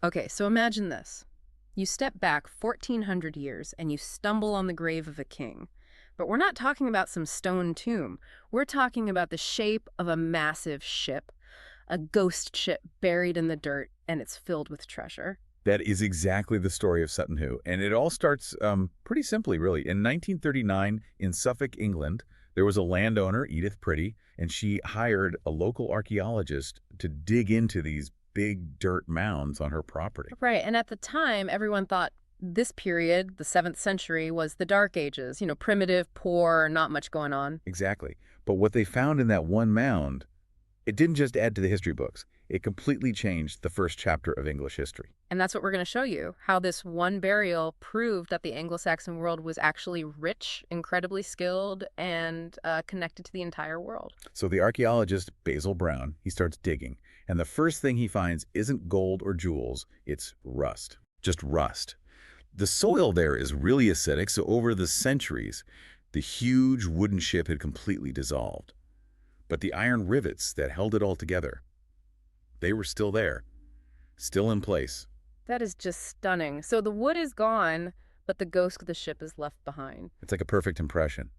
Okay, so imagine this. You step back 1,400 years and you stumble on the grave of a king. But we're not talking about some stone tomb. We're talking about the shape of a massive ship, a ghost ship buried in the dirt, and it's filled with treasure. That is exactly the story of Sutton Hoo, and it all starts pretty simply, really. In 1939, in Suffolk, England, there was a landowner, Edith Pretty, and she hired a local archaeologist to dig into these big dirt mounds on her property. Right, and at the time, everyone thought this period, the 7th century, was the Dark Ages, primitive, poor, not much going on. Exactly. But what they found in that one mound, it didn't just add to the history books. It completely changed the first chapter of English history. And that's what we're going to show you, how this one burial proved that the Anglo-Saxon world was actually rich, incredibly skilled, and connected to the entire world. So the archaeologist, Basil Brown, he starts digging, and the first thing he finds isn't gold or jewels, it's rust. Just rust. The soil there is really acidic, so over the centuries, the huge wooden ship had completely dissolved. But the iron rivets that held it all together, they were still there, still in place. That is just stunning. So the wood is gone, but the ghost of the ship is left behind. It's like a perfect impression.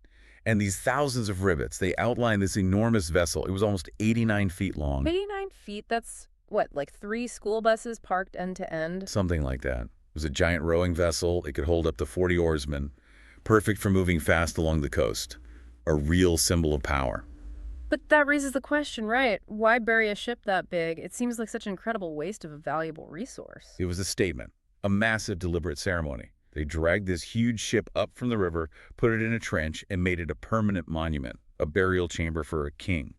And these thousands of rivets, they outline this enormous vessel. It was almost 89 feet long. 89 feet? That's, what, like 3 school buses parked end to end? Something like that. It was a giant rowing vessel. It could hold up to 40 oarsmen. Perfect for moving fast along the coast. A real symbol of power. But that raises the question, right? Why bury a ship that big? It seems like such an incredible waste of a valuable resource. It was a statement, a massive deliberate ceremony. They dragged this huge ship up from the river, put it in a trench, and made it a permanent monument, a burial chamber for a king.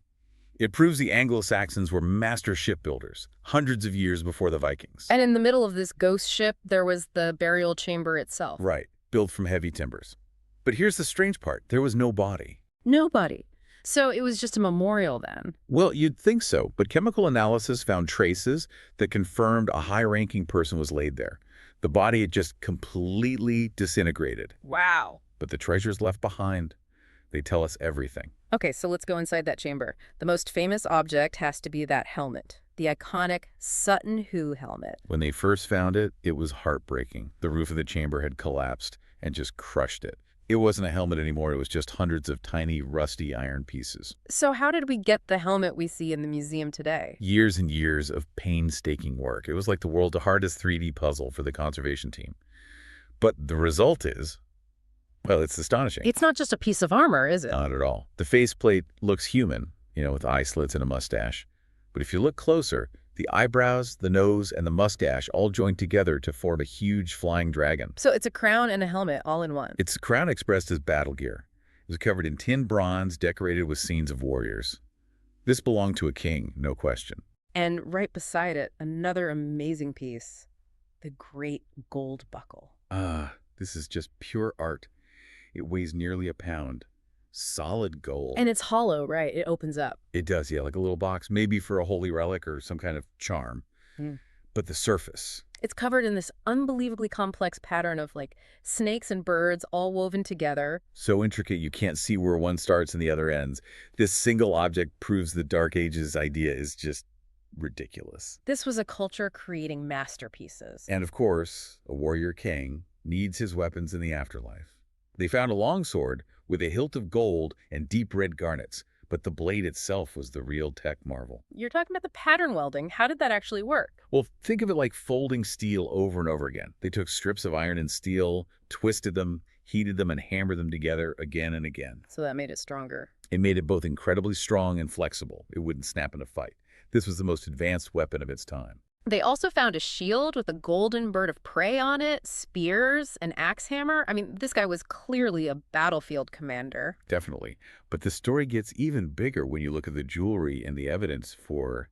It proves the Anglo-Saxons were master shipbuilders, hundreds of years before the Vikings. And in the middle of this ghost ship, there was the burial chamber itself. Right, built from heavy timbers. But here's the strange part. There was no body. Nobody. So it was just a memorial then? Well, you'd think so, but chemical analysis found traces that confirmed a high-ranking person was laid there. The body had just completely disintegrated. Wow. But the treasures left behind, they tell us everything. Okay, so let's go inside that chamber. The most famous object has to be that helmet, the iconic Sutton Hoo helmet. When they first found it, it was heartbreaking. The roof of the chamber had collapsed and just crushed it. It wasn't a helmet anymore. It was just hundreds of tiny, rusty iron pieces. So how did we get the helmet we see in the museum today? Years and years of painstaking work. It was like the world's hardest 3D puzzle for the conservation team. But the result is, well, it's astonishing. It's not just a piece of armor, is it? Not at all. The faceplate looks human, with eye slits and a mustache. But if you look closer, the eyebrows, the nose, and the mustache all join together to form a huge flying dragon. So it's a crown and a helmet all in one. Its crown expressed as battle gear. It was covered in tin bronze decorated with scenes of warriors. This belonged to a king, no question. And right beside it, another amazing piece, the great gold buckle. Ah, this is just pure art. It weighs nearly a pound. Solid gold. And it's hollow, right? It opens up. It does, yeah, like a little box, maybe for a holy relic or some kind of charm. But the surface. It's covered in this unbelievably complex pattern of snakes and birds all woven together. So intricate you can't see where one starts and the other ends. This single object proves the Dark Ages idea is just ridiculous. This was a culture creating masterpieces. And of course, a warrior king needs his weapons in the afterlife. They found a longsword with a hilt of gold and deep red garnets, but the blade itself was the real tech marvel. You're talking about the pattern welding. How did that actually work? Well, think of it like folding steel over and over again. They took strips of iron and steel, twisted them, heated them, and hammered them together again and again. So that made it stronger. It made it both incredibly strong and flexible. It wouldn't snap in a fight. This was the most advanced weapon of its time. They also found a shield with a golden bird of prey on it, spears, an axe hammer. I mean, this guy was clearly a battlefield commander. Definitely. But the story gets even bigger when you look at the jewelry and the evidence for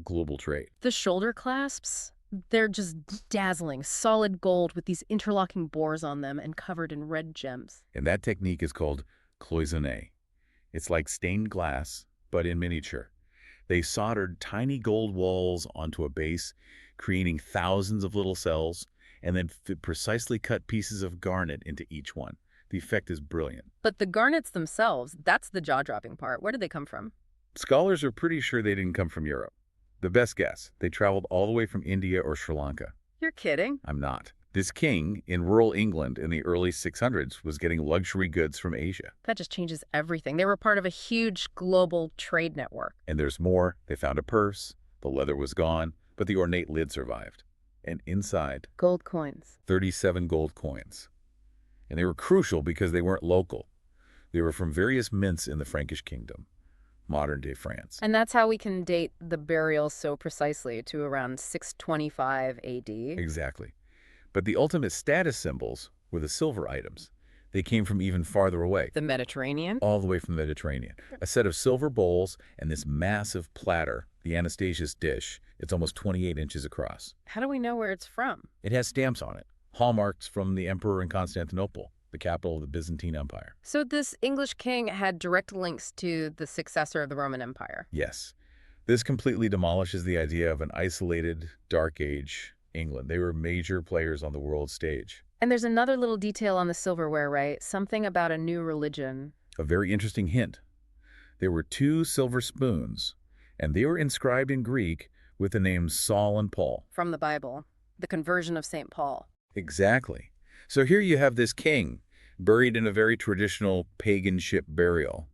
global trade. The shoulder clasps, they're just dazzling, solid gold with these interlocking bores on them and covered in red gems. And that technique is called cloisonné. It's like stained glass, but in miniature. They soldered tiny gold walls onto a base, creating thousands of little cells, and then precisely cut pieces of garnet into each one. The effect is brilliant. But the garnets themselves, that's the jaw-dropping part. Where did they come from? Scholars are pretty sure they didn't come from Europe. The best guess, they traveled all the way from India or Sri Lanka. You're kidding. I'm not. This king in rural England in the early 600s was getting luxury goods from Asia. That just changes everything. They were part of a huge global trade network. And there's more. They found a purse. The leather was gone, but the ornate lid survived. And inside, Gold coins. 37 gold coins. And they were crucial because they weren't local. They were from various mints in the Frankish kingdom, modern-day France. And that's how we can date the burial so precisely to around 625 AD. Exactly. But the ultimate status symbols were the silver items. They came from even farther away. The Mediterranean? All the way from the Mediterranean. A set of silver bowls and this massive platter, the Anastasius dish. It's almost 28 inches across. How do we know where it's from? It has stamps on it, hallmarks from the emperor in Constantinople, the capital of the Byzantine Empire. So this English king had direct links to the successor of the Roman Empire. Yes. This completely demolishes the idea of an isolated, dark age England. They were major players on the world stage. And there's another little detail on the silverware, right? Something about a new religion. A very interesting hint. There were 2 silver spoons, and they were inscribed in Greek with the names Saul and Paul. From the Bible. The conversion of St. Paul. Exactly. So here you have this king, buried in a very traditional pagan ship burial.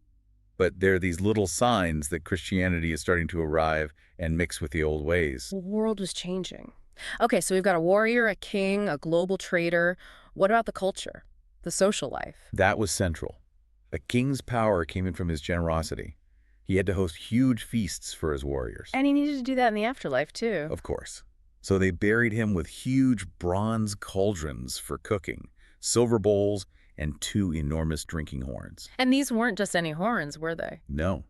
But there are these little signs that Christianity is starting to arrive and mix with the old ways. The world was changing. Okay, so we've got a warrior, a king, a global trader. What about the culture? The social life? That was central. A king's power came in from his generosity. He had to host huge feasts for his warriors. And he needed to do that in the afterlife, too. Of course. So they buried him with huge bronze cauldrons for cooking, silver bowls, and 2 enormous drinking horns. And these weren't just any horns, were they? No,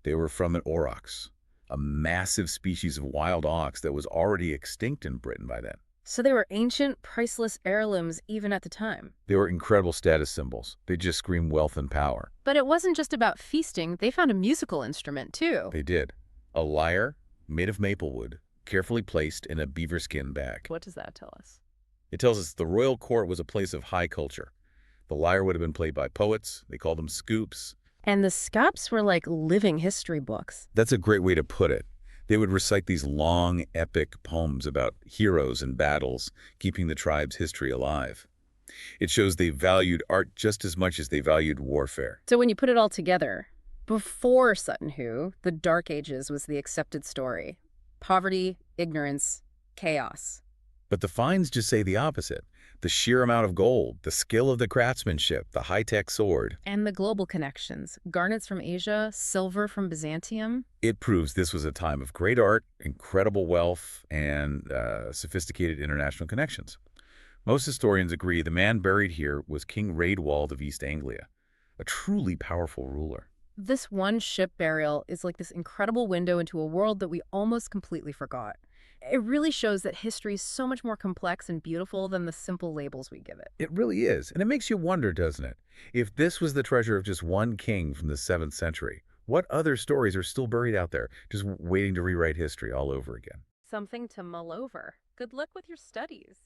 they were from an aurochs, a massive species of wild ox that was already extinct in Britain by then. So they were ancient, priceless heirlooms even at the time. They were incredible status symbols. They just screamed wealth and power. But it wasn't just about feasting. They found a musical instrument, too. They did. A lyre made of maple wood, carefully placed in a beaver skin bag. What does that tell us? It tells us the royal court was a place of high culture. The lyre would have been played by poets. They called them scoops. And the scops were like living history books. That's a great way to put it. They would recite these long, epic poems about heroes and battles, keeping the tribe's history alive. It shows they valued art just as much as they valued warfare. So when you put it all together, before Sutton Hoo, the Dark Ages was the accepted story. Poverty, ignorance, chaos. But the finds just say the opposite. The sheer amount of gold, the skill of the craftsmanship, the high-tech sword. And the global connections. Garnets from Asia, silver from Byzantium. It proves this was a time of great art, incredible wealth, and sophisticated international connections. Most historians agree the man buried here was King Raedwald of East Anglia, a truly powerful ruler. This one ship burial is like this incredible window into a world that we almost completely forgot. It really shows that history is so much more complex and beautiful than the simple labels we give it. It really is. And it makes you wonder, doesn't it? If this was the treasure of just one king from the 7th century, what other stories are still buried out there, just waiting to rewrite history all over again? Something to mull over. Good luck with your studies.